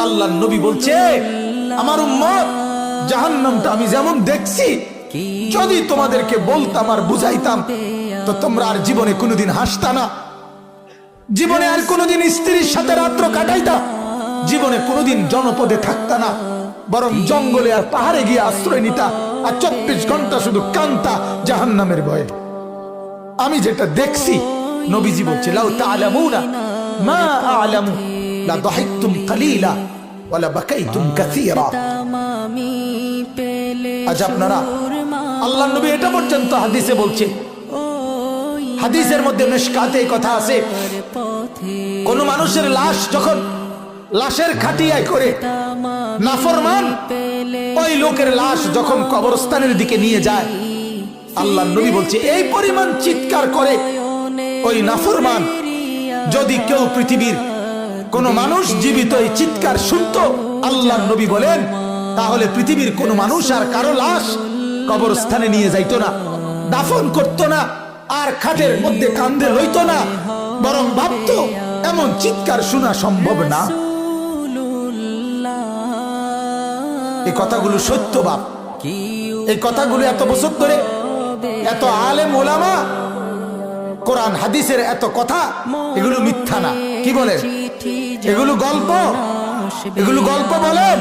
আল্লাহর নবী বলছে, আমার উম্মত জাহান্নামটা আমি যেমন দেখছি, যদি তোমাদেরকে বলতাম আর বুঝাইতাম তো তোমরা আর জীবনে কোনোদিন হাসতা না, জীবনে আর কোনোদিন স্ত্রীর সাথে রাত্র কাটাইতা, জীবনে কোনোদিন জনপদে থাকতা না, বরং জঙ্গলে আর পাহাড়ে গিয়ে আশ্রয় নিতা, আর 24 ঘন্টা শুধু কান্তা জাহান্নামের ভয়ে। আমি যেটা দেখছি, নবীজি বলছে, লাউ তা'লামুনা মা আ'লামু লা দাহিকতুম কালিলা ওয়া লা বাকাইতুম কাসীরা। আজ আপনারা, আল্লাহর নবী এটা পর্যন্ত হাদিসে বলছে, হাদিসের মধ্যে মিশকাতে এই কথা আছে, কোন মানুষের লাশ যখন লাশের খাটিয়ায় করে নাফরমান ওই লোকের লাশ যখন কবরস্থানের দিকে নিয়ে যায়, আল্লাহর নবী বলছে এই পরিমাণ চিৎকার করে ওই নাফরমান, যদি কেউ পৃথিবীর কোন মানুষ জীবিত এই চিৎকার শুনতো, আল্লাহর নবী বলেন, তাহলে পৃথিবীর কোন মানুষ আর কারো লাশ কবরস্থানে নিয়ে যাইতো না, দাফন করতো না, আর খাটের মধ্যে কান্দে লইতো না, বরং ভাবতো এমন চিৎকার শোনা সম্ভব না। এই কথাগুলো সত্য বাপ, এই কথাগুলো এত বছর ধরে এত আলেম ওলামা কোরআন হাদিসের এত কথা, এগুলো মিথ্যা না। কি বলেন? এগুলো গল্প, এগুলো গল্প বলেন।